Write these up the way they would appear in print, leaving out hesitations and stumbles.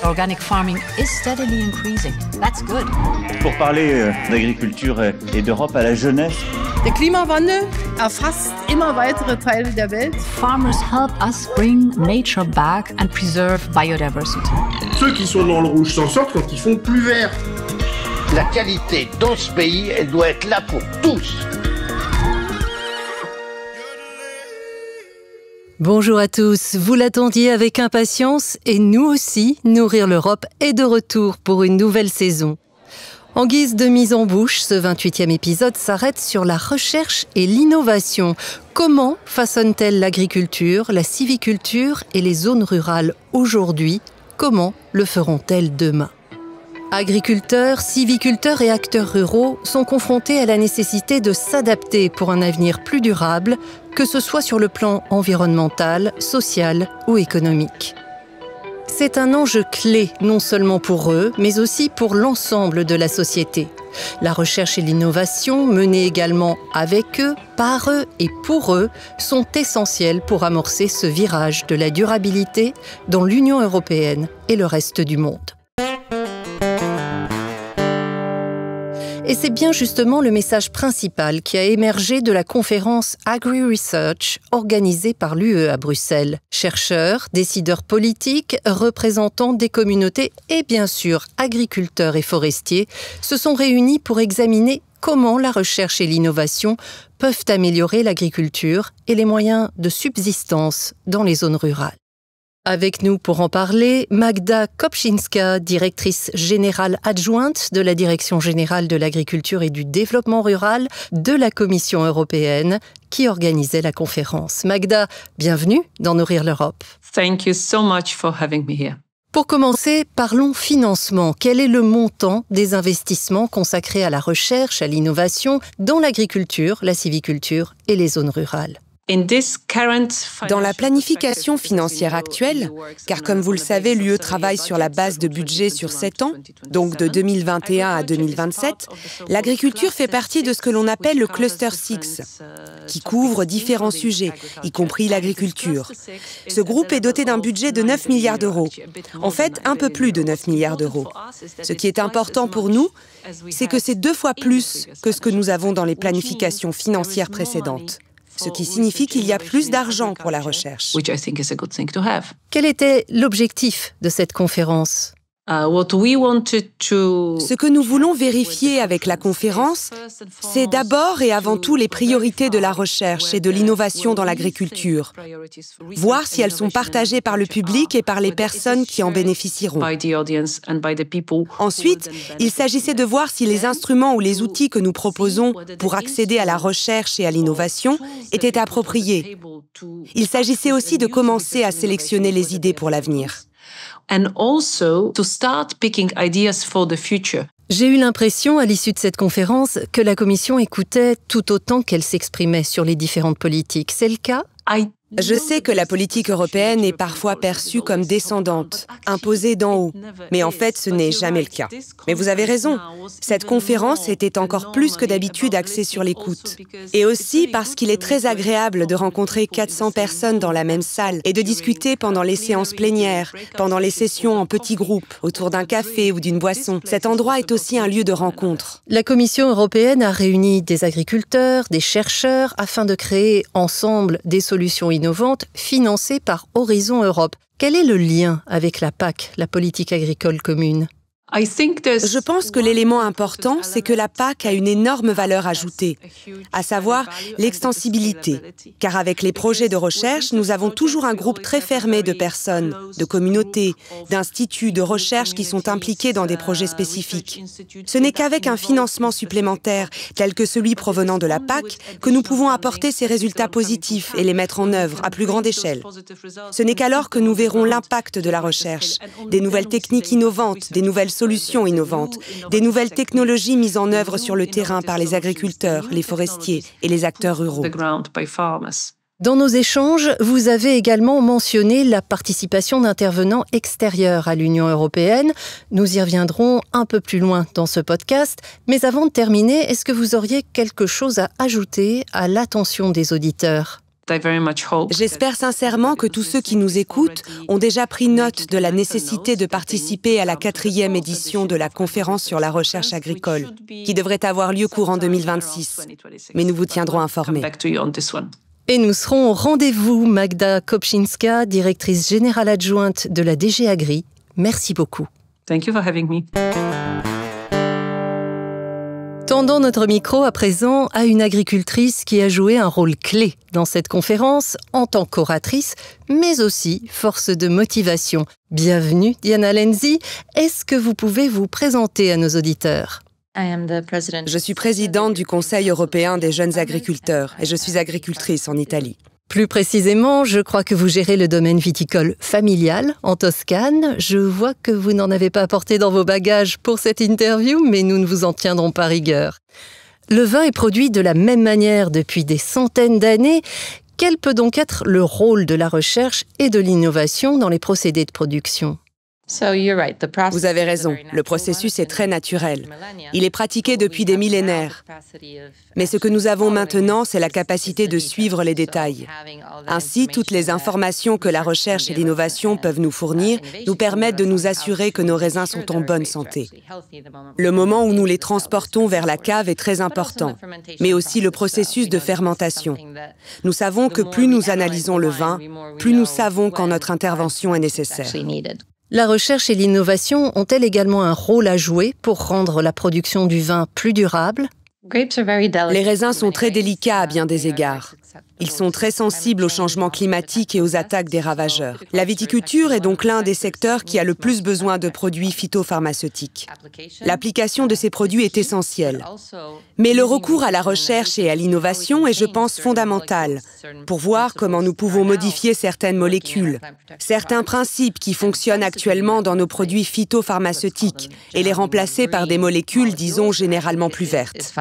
Organic farming is steadily increasing. That's good. Pour parler d'agriculture et d'Europe à la jeunesse. Der Klimawandel erfasst immer weitere Teile der Welt. Farmers help us bring nature back and preserve biodiversity. Ceux qui sont dans le rouge s'en sortent quand ils font plus vert. La qualité dans ce pays, elle doit être là pour tous. Bonjour à tous, vous l'attendiez avec impatience et nous aussi, Nourrir l'Europe est de retour pour une nouvelle saison. En guise de mise en bouche, ce 28e épisode s'arrête sur la recherche et l'innovation. Comment façonne-t-elle l'agriculture, la civiculture et les zones rurales aujourd'hui? Comment le feront-elles demain? Agriculteurs, civiculteurs et acteurs ruraux sont confrontés à la nécessité de s'adapter pour un avenir plus durable, que ce soit sur le plan environnemental, social ou économique. C'est un enjeu clé non seulement pour eux, mais aussi pour l'ensemble de la société. La recherche et l'innovation, menées également avec eux, par eux et pour eux, sont essentielles pour amorcer ce virage de la durabilité dans l'Union européenne et le reste du monde. Et c'est bien justement le message principal qui a émergé de la conférence Agri-Research organisée par l'UE à Bruxelles. Chercheurs, décideurs politiques, représentants des communautés et bien sûr agriculteurs et forestiers se sont réunis pour examiner comment la recherche et l'innovation peuvent améliorer l'agriculture et les moyens de subsistance dans les zones rurales. Avec nous pour en parler, Magda Kopczynska, directrice générale adjointe de la Direction générale de l'agriculture et du développement rural de la Commission européenne, qui organisait la conférence. Magda, bienvenue dans Nourrir l'Europe. Thank you so much for having me here. Pour commencer, parlons financement. Quel est le montant des investissements consacrés à la recherche, à l'innovation dans l'agriculture, la civiculture et les zones rurales ? Dans la planification financière actuelle, car comme vous le savez, l'UE travaille sur la base de budget sur 7 ans, donc de 2021 à 2027, l'agriculture fait partie de ce que l'on appelle le Cluster 6, qui couvre différents sujets, y compris l'agriculture. Ce groupe est doté d'un budget de 9 milliards d'euros, en fait un peu plus de 9 milliards d'euros. Ce qui est important pour nous, c'est que c'est 2 fois plus que ce que nous avons dans les planifications financières précédentes. Ce qui signifie qu'il y a plus d'argent pour la recherche. Quel était l'objectif de cette conférence ? Ce que nous voulons vérifier avec la conférence, c'est d'abord et avant tout les priorités de la recherche et de l'innovation dans l'agriculture. Voir si elles sont partagées par le public et par les personnes qui en bénéficieront. Ensuite, il s'agissait de voir si les instruments ou les outils que nous proposons pour accéder à la recherche et à l'innovation étaient appropriés. Il s'agissait aussi de commencer à sélectionner les idées pour l'avenir. J'ai eu l'impression, à l'issue de cette conférence, que la Commission écoutait tout autant qu'elle s'exprimait sur les différentes politiques. C'est le cas ? Je sais que la politique européenne est parfois perçue comme descendante, imposée d'en haut, mais en fait ce n'est jamais le cas. Mais vous avez raison, cette conférence était encore plus que d'habitude axée sur l'écoute. Et aussi parce qu'il est très agréable de rencontrer 400 personnes dans la même salle et de discuter pendant les séances plénières, pendant les sessions en petits groupes, autour d'un café ou d'une boisson. Cet endroit est aussi un lieu de rencontre. La Commission européenne a réuni des agriculteurs, des chercheurs, afin de créer ensemble des solutions innovantes financées par Horizon Europe. Quel est le lien avec la PAC, la politique agricole commune ? Je pense que l'élément important, c'est que la PAC a une énorme valeur ajoutée, à savoir l'extensibilité. Car avec les projets de recherche, nous avons toujours un groupe très fermé de personnes, de communautés, d'instituts, de recherche qui sont impliqués dans des projets spécifiques. Ce n'est qu'avec un financement supplémentaire, tel que celui provenant de la PAC, que nous pouvons apporter ces résultats positifs et les mettre en œuvre à plus grande échelle. Ce n'est qu'alors que nous verrons l'impact de la recherche, des nouvelles techniques innovantes, des nouvelles solutions innovantes, des nouvelles technologies mises en œuvre sur le terrain par les agriculteurs, les forestiers et les acteurs ruraux. Dans nos échanges, vous avez également mentionné la participation d'intervenants extérieurs à l'Union européenne. Nous y reviendrons un peu plus loin dans ce podcast. Mais avant de terminer, est-ce que vous auriez quelque chose à ajouter à l'attention des auditeurs ? J'espère sincèrement que tous ceux qui nous écoutent ont déjà pris note de la nécessité de participer à la 4e édition de la conférence sur la recherche agricole, qui devrait avoir lieu courant 2026. Mais nous vous tiendrons informés. Et nous serons au rendez-vous, Magda Kopczynska, directrice générale adjointe de la DG Agri. Merci beaucoup. Thank you for having me. Tendons notre micro à présent à une agricultrice qui a joué un rôle clé dans cette conférence en tant qu'oratrice, mais aussi force de motivation. Bienvenue, Diana Lenzi. Est-ce que vous pouvez vous présenter à nos auditeurs ? Je suis présidente du Conseil européen des jeunes agriculteurs et je suis agricultrice en Italie. Plus précisément, je crois que vous gérez le domaine viticole familial en Toscane. Je vois que vous n'en avez pas apporté dans vos bagages pour cette interview, mais nous ne vous en tiendrons pas rigueur. Le vin est produit de la même manière depuis des centaines d'années. Quel peut donc être le rôle de la recherche et de l'innovation dans les procédés de production ? Vous avez raison, le processus est très naturel. Il est pratiqué depuis des millénaires. Mais ce que nous avons maintenant, c'est la capacité de suivre les détails. Ainsi, toutes les informations que la recherche et l'innovation peuvent nous fournir nous permettent de nous assurer que nos raisins sont en bonne santé. Le moment où nous les transportons vers la cave est très important, mais aussi le processus de fermentation. Nous savons que plus nous analysons le vin, plus nous savons quand notre intervention est nécessaire. La recherche et l'innovation ont-elles également un rôle à jouer pour rendre la production du vin plus durable ? Les raisins sont très délicats à bien des égards. Ils sont très sensibles aux changements climatiques et aux attaques des ravageurs. La viticulture est donc l'un des secteurs qui a le plus besoin de produits phytopharmaceutiques. L'application de ces produits est essentielle. Mais le recours à la recherche et à l'innovation est, je pense, fondamental pour voir comment nous pouvons modifier certaines molécules, certains principes qui fonctionnent actuellement dans nos produits phytopharmaceutiques et les remplacer par des molécules, disons, généralement plus vertes.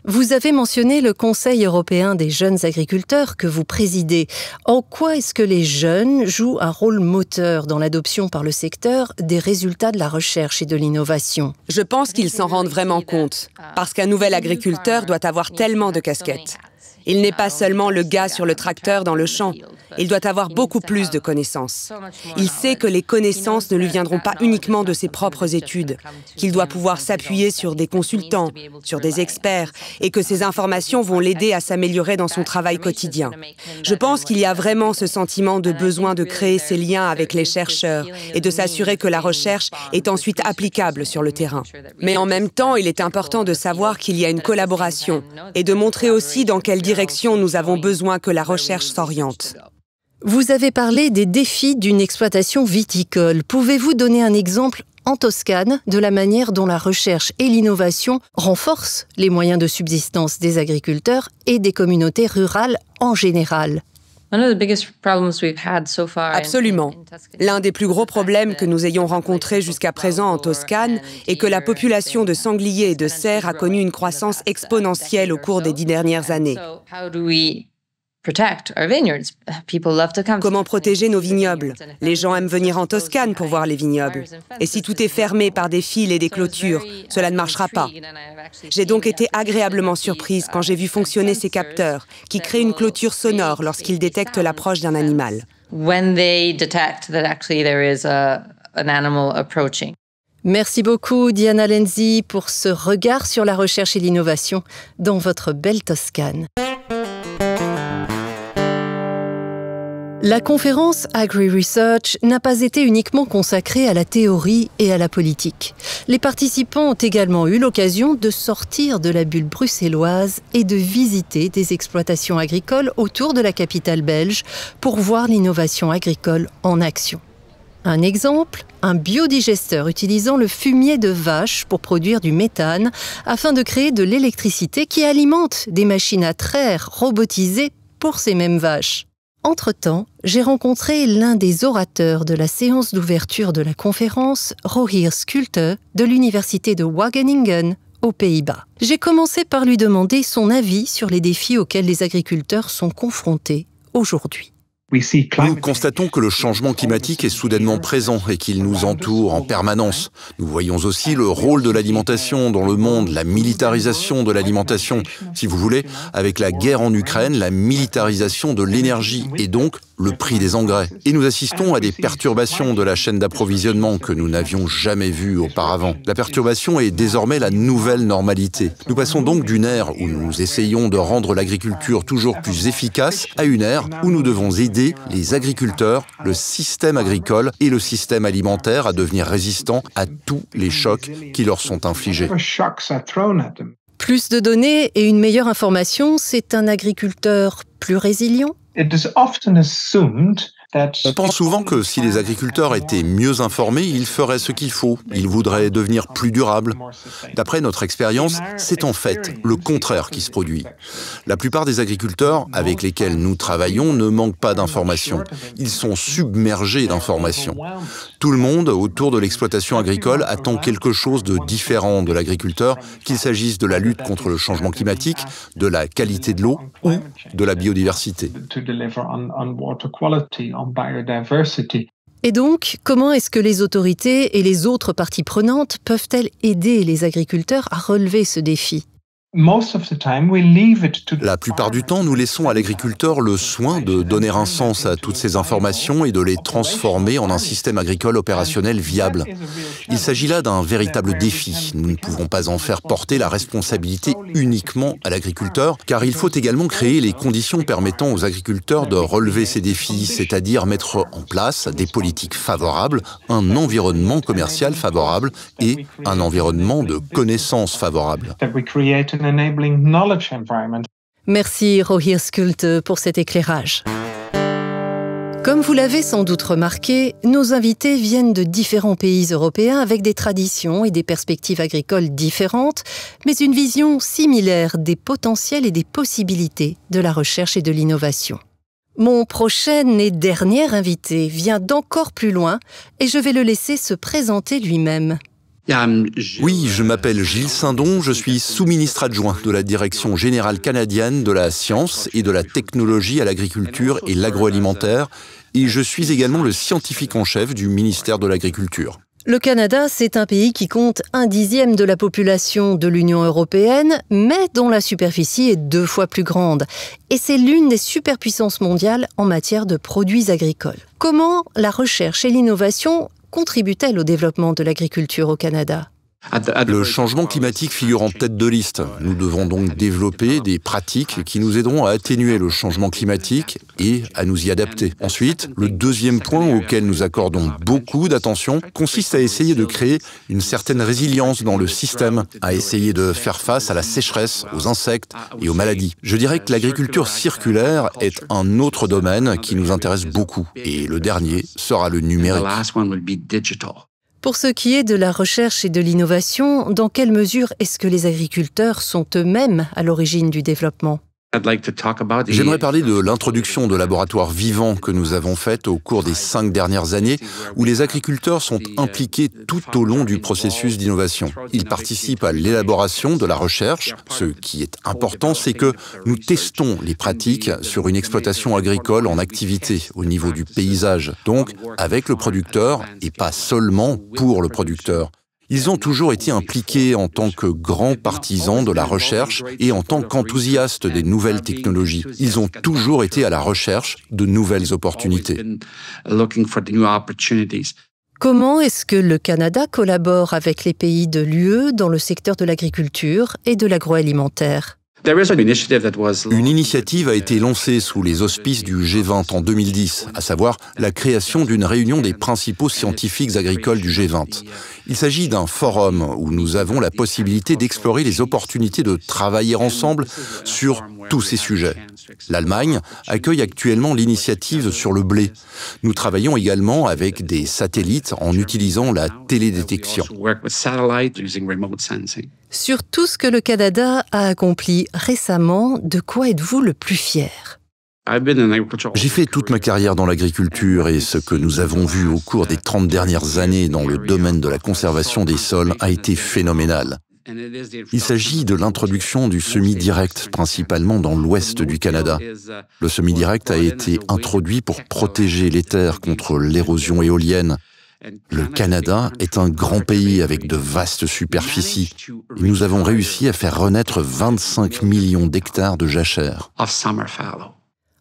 Vous avez mentionné le Conseil européen des jeunes agriculteurs que vous présidez. En quoi est-ce que les jeunes jouent un rôle moteur dans l'adoption par le secteur des résultats de la recherche et de l'innovation ? Je pense qu'ils s'en rendent vraiment compte, parce qu'un nouvel agriculteur doit avoir tellement de casquettes. Il n'est pas seulement le gars sur le tracteur dans le champ, il doit avoir beaucoup plus de connaissances. Il sait que les connaissances ne lui viendront pas uniquement de ses propres études, qu'il doit pouvoir s'appuyer sur des consultants, sur des experts, et que ces informations vont l'aider à s'améliorer dans son travail quotidien. Je pense qu'il y a vraiment ce sentiment de besoin de créer ces liens avec les chercheurs et de s'assurer que la recherche est ensuite applicable sur le terrain. Mais en même temps, il est important de savoir qu'il y a une collaboration et de montrer aussi dans quelle direction nous avons besoin que la recherche s'oriente. Vous avez parlé des défis d'une exploitation viticole. Pouvez-vous donner un exemple en Toscane de la manière dont la recherche et l'innovation renforcent les moyens de subsistance des agriculteurs et des communautés rurales en général ? Absolument. L'un des plus gros problèmes que nous ayons rencontrés jusqu'à présent en Toscane est que la population de sangliers et de cerfs a connu une croissance exponentielle au cours des 10 dernières années. Comment protéger nos vignobles ? Les gens aiment venir en Toscane pour voir les vignobles. Et si tout est fermé par des fils et des clôtures, cela ne marchera pas. J'ai donc été agréablement surprise quand j'ai vu fonctionner ces capteurs, qui créent une clôture sonore lorsqu'ils détectent l'approche d'un animal. Merci beaucoup, Diana Lenzi, pour ce regard sur la recherche et l'innovation dans votre belle Toscane. La conférence Agri-Research n'a pas été uniquement consacrée à la théorie et à la politique. Les participants ont également eu l'occasion de sortir de la bulle bruxelloise et de visiter des exploitations agricoles autour de la capitale belge pour voir l'innovation agricole en action. Un exemple, un biodigesteur utilisant le fumier de vache pour produire du méthane afin de créer de l'électricité qui alimente des machines à traire robotisées pour ces mêmes vaches. Entre-temps, j'ai rencontré l'un des orateurs de la séance d'ouverture de la conférence, Rogier Schulte, de l'université de Wageningen, aux Pays-Bas. J'ai commencé par lui demander son avis sur les défis auxquels les agriculteurs sont confrontés aujourd'hui. Nous constatons que le changement climatique est soudainement présent et qu'il nous entoure en permanence. Nous voyons aussi le rôle de l'alimentation dans le monde, la militarisation de l'alimentation. Si vous voulez, avec la guerre en Ukraine, la militarisation de l'énergie et donc le prix des engrais. Et nous assistons à des perturbations de la chaîne d'approvisionnement que nous n'avions jamais vues auparavant. La perturbation est désormais la nouvelle normalité. Nous passons donc d'une ère où nous essayons de rendre l'agriculture toujours plus efficace à une ère où nous devons aider les agriculteurs, le système agricole et le système alimentaire à devenir résistants à tous les chocs qui leur sont infligés. Plus de données et une meilleure information, c'est un agriculteur plus résilient ? On pense souvent que si les agriculteurs étaient mieux informés, ils feraient ce qu'il faut. Ils voudraient devenir plus durables. D'après notre expérience, c'est en fait le contraire qui se produit. La plupart des agriculteurs avec lesquels nous travaillons ne manquent pas d'informations. Ils sont submergés d'informations. Tout le monde autour de l'exploitation agricole attend quelque chose de différent de l'agriculteur, qu'il s'agisse de la lutte contre le changement climatique, de la qualité de l'eau ou de la biodiversité. Et donc, comment est-ce que les autorités et les autres parties prenantes peuvent-elles aider les agriculteurs à relever ce défi ? La plupart du temps, nous laissons à l'agriculteur le soin de donner un sens à toutes ces informations et de les transformer en un système agricole opérationnel viable. Il s'agit là d'un véritable défi. Nous ne pouvons pas en faire porter la responsabilité uniquement à l'agriculteur, car il faut également créer les conditions permettant aux agriculteurs de relever ces défis, c'est-à-dire mettre en place des politiques favorables, un environnement commercial favorable et un environnement de connaissances favorable. Merci Rohir Schulte pour cet éclairage. Comme vous l'avez sans doute remarqué, nos invités viennent de différents pays européens avec des traditions et des perspectives agricoles différentes, mais une vision similaire des potentiels et des possibilités de la recherche et de l'innovation. Mon prochain et dernier invité vient d'encore plus loin et je vais le laisser se présenter lui-même. Oui, je m'appelle Gilles Saindon, je suis sous-ministre adjoint de la Direction générale canadienne de la science et de la technologie à l'agriculture et l'agroalimentaire, et je suis également le scientifique en chef du ministère de l'Agriculture. Le Canada, c'est un pays qui compte 1/10 de la population de l'Union européenne, mais dont la superficie est 2 fois plus grande. Et c'est l'une des superpuissances mondiales en matière de produits agricoles. Comment la recherche et l'innovation contribue-t-elle au développement de l'agriculture au Canada ? Le changement climatique figure en tête de liste. Nous devons donc développer des pratiques qui nous aideront à atténuer le changement climatique et à nous y adapter. Ensuite, le deuxième point auquel nous accordons beaucoup d'attention consiste à essayer de créer une certaine résilience dans le système, à essayer de faire face à la sécheresse, aux insectes et aux maladies. Je dirais que l'agriculture circulaire est un autre domaine qui nous intéresse beaucoup. Et le dernier sera le numérique. Pour ce qui est de la recherche et de l'innovation, dans quelle mesure est-ce que les agriculteurs sont eux-mêmes à l'origine du développement ? J'aimerais parler de l'introduction de laboratoires vivants que nous avons faite au cours des 5 dernières années, où les agriculteurs sont impliqués tout au long du processus d'innovation. Ils participent à l'élaboration de la recherche. Ce qui est important, c'est que nous testons les pratiques sur une exploitation agricole en activité, au niveau du paysage, donc avec le producteur et pas seulement pour le producteur. Ils ont toujours été impliqués en tant que grands partisans de la recherche et en tant qu'enthousiastes des nouvelles technologies. Ils ont toujours été à la recherche de nouvelles opportunités. Comment est-ce que le Canada collabore avec les pays de l'UE dans le secteur de l'agriculture et de l'agroalimentaire ? Une initiative a été lancée sous les auspices du G20 en 2010, à savoir la création d'une réunion des principaux scientifiques agricoles du G20. Il s'agit d'un forum où nous avons la possibilité d'explorer les opportunités de travailler ensemble sur tous ces sujets. L'Allemagne accueille actuellement l'initiative sur le blé. Nous travaillons également avec des satellites en utilisant la télédétection. Sur tout ce que le Canada a accompli récemment, de quoi êtes-vous le plus fier ? J'ai fait toute ma carrière dans l'agriculture et ce que nous avons vu au cours des 30 dernières années dans le domaine de la conservation des sols a été phénoménal. Il s'agit de l'introduction du semi-direct, principalement dans l'ouest du Canada. Le semi-direct a été introduit pour protéger les terres contre l'érosion éolienne. Le Canada est un grand pays avec de vastes superficies. Et nous avons réussi à faire renaître 25 millions d'hectares de jachères.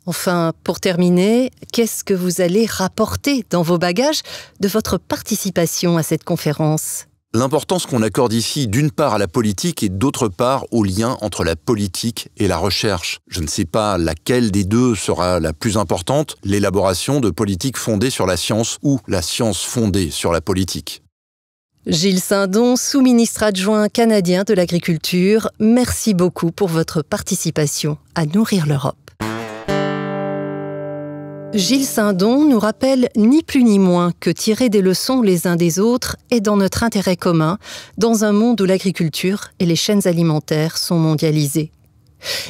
Enfin, pour terminer, qu'est-ce que vous allez rapporter dans vos bagages de votre participation à cette conférence ? L'importance qu'on accorde ici, d'une part à la politique et d'autre part au lien entre la politique et la recherche. Je ne sais pas laquelle des deux sera la plus importante, l'élaboration de politiques fondées sur la science ou la science fondée sur la politique. Gilles Saindon, sous-ministre adjoint canadien de l'Agriculture, merci beaucoup pour votre participation à Nourrir l'Europe. Gilles Saindon nous rappelle ni plus ni moins que tirer des leçons les uns des autres est dans notre intérêt commun, dans un monde où l'agriculture et les chaînes alimentaires sont mondialisées.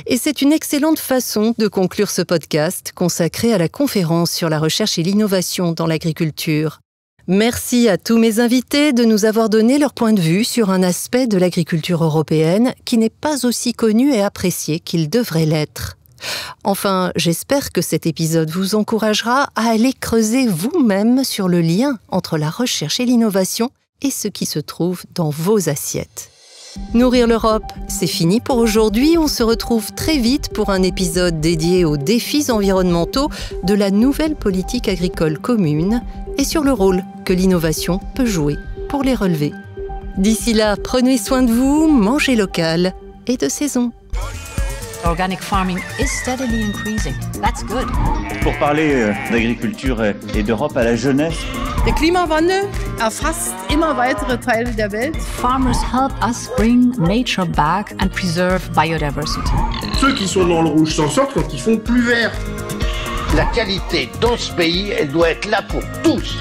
Et c'est une excellente façon de conclure ce podcast consacré à la conférence sur la recherche et l'innovation dans l'agriculture. Merci à tous mes invités de nous avoir donné leur point de vue sur un aspect de l'agriculture européenne qui n'est pas aussi connu et apprécié qu'il devrait l'être. Enfin, j'espère que cet épisode vous encouragera à aller creuser vous-même sur le lien entre la recherche et l'innovation et ce qui se trouve dans vos assiettes. Nourrir l'Europe, c'est fini pour aujourd'hui. On se retrouve très vite pour un épisode dédié aux défis environnementaux de la nouvelle politique agricole commune et sur le rôle que l'innovation peut jouer pour les relever. D'ici là, prenez soin de vous, mangez local et de saison. Organic farming is steadily increasing. That's good. Pour parler d'agriculture et d'Europe à la jeunesse. Der Klimawandel erfasst immer weitere Teile der Welt. Farmers help us bring nature back and preserve biodiversity. Ceux qui sont dans le rouge s'en sortent quand ils font plus vert. La qualité dans ce pays, elle doit être là pour tous.